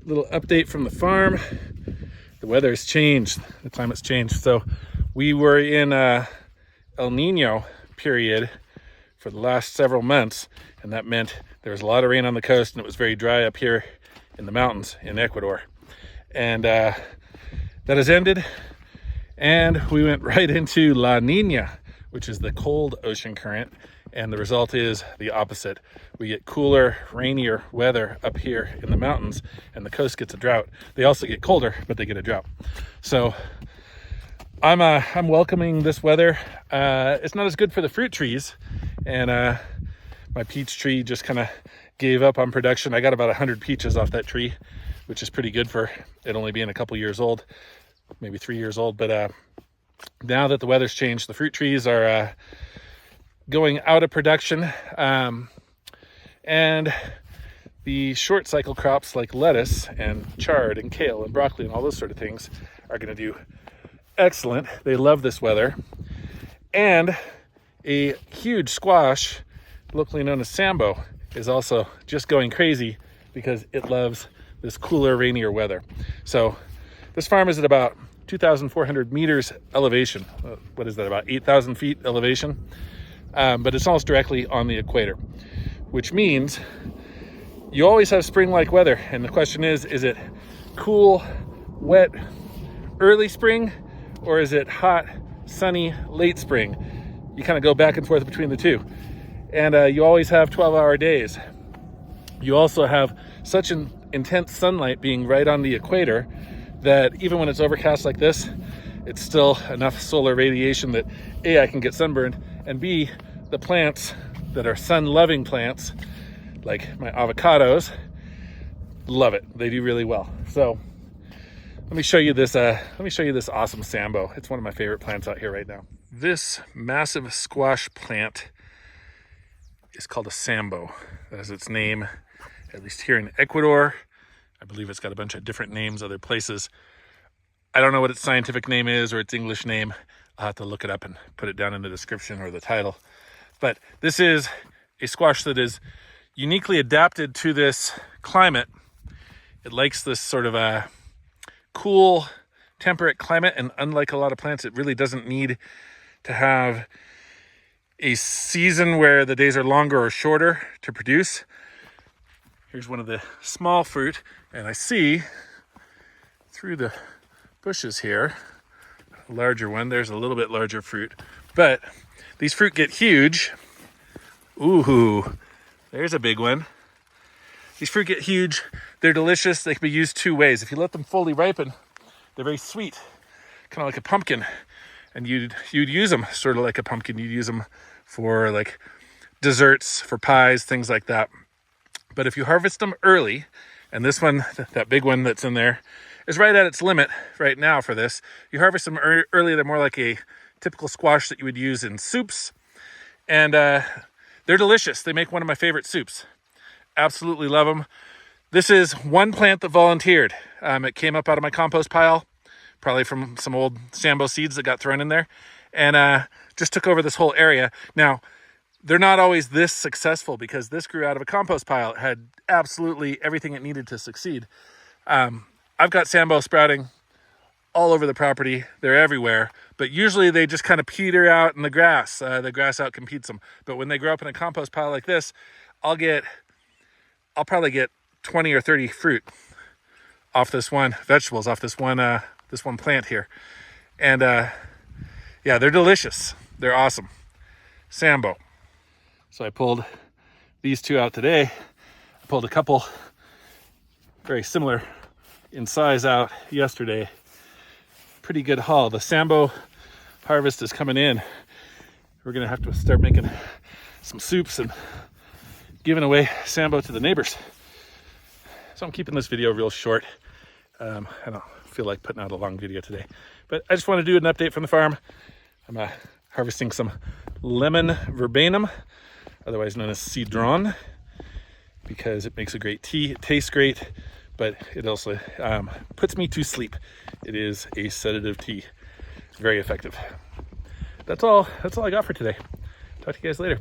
Little update from the farm. The weather's changed, the climate's changed. So we were in El Nino period for the last several months, and that meant there was a lot of rain on the coast and it was very dry up here in the mountains in Ecuador. And that has ended, and we went right into La Niña, which is the cold ocean current, and the result is the opposite. We get cooler, rainier weather up here in the mountains, and the coast gets a drought. They also get colder, but they get a drought. So I'm welcoming this weather. It's not as good for the fruit trees, and my peach tree just kind of gave up on production. I got about 100 peaches off that tree, which is pretty good for it only being a couple years old, maybe 3 years old. But now that the weather's changed, the fruit trees are going out of production, and the short cycle crops like lettuce and chard and kale and broccoli and all those sort of things are going to do excellent. They love this weather. And a huge squash, locally known as Sambo, is also just going crazy because it loves this cooler, rainier weather. So this farm is at about 2,400 meters elevation. What is that, about 8,000 feet elevation? But it's almost directly on the equator, which means you always have spring-like weather. And the question is it cool, wet, early spring, or is it hot, sunny, late spring? You kind of go back and forth between the two. And you always have 12-hour days. You also have such an intense sunlight being right on the equator that even when it's overcast like this, it's still enough solar radiation that A, I can get sunburned, and B, the plants that are sun-loving plants, like my avocados, love it. They do really well. So let me show you this awesome Sambo. It's one of my favorite plants out here right now. This massive squash plant is called a Sambo. That is its name, at least here in Ecuador. I believe it's got a bunch of different names other places. I don't know what its scientific name is or its English name. I'll have to look it up and put it down in the description or the title. But this is a squash that is uniquely adapted to this climate. It likes this sort of a cool, temperate climate, and unlike a lot of plants, it really doesn't need to have a season where the days are longer or shorter to produce. Here's one of the small fruit, and I see through the bushes here a larger one. There's a little bit larger fruit, but these fruit get huge. Ooh, there's a big one. These fruit get huge. They're delicious. They can be used two ways. If you let them fully ripen, they're very sweet, kind of like a pumpkin, and you'd use them sort of like a pumpkin. You'd use them for like desserts, for pies, things like that. But if you harvest them early, and this one, that big one that's in there, is right at its limit right now for this. You harvest them early, they're more like a typical squash that you would use in soups. And they're delicious. They make one of my favorite soups. Absolutely love them. This is one plant that volunteered. It came up out of my compost pile, probably from some old Sambo seeds that got thrown in there, and just took over this whole area. Now, they're not always this successful because this grew out of a compost pile. It had absolutely everything it needed to succeed. I've got Sambo sprouting all over the property. They're everywhere, but usually they just kind of peter out in the grass. The grass outcompetes them. But when they grow up in a compost pile like this, I'll probably get 20 or 30 fruit off this one, vegetables off this one plant here. And yeah, they're delicious. They're awesome. Sambo. So I pulled these two out today. I pulled a couple very similar in size out yesterday. Pretty good haul. The Sambo harvest is coming in. We're gonna have to start making some soups and giving away Sambo to the neighbors. So I'm keeping this video real short. I don't feel like putting out a long video today, but I just want to do an update from the farm. I'm harvesting some lemon verbenum, otherwise known as cedron, because it makes a great tea. It tastes great, but it also puts me to sleep. It is a sedative tea. Very effective. That's all I got for today. Talk to you guys later.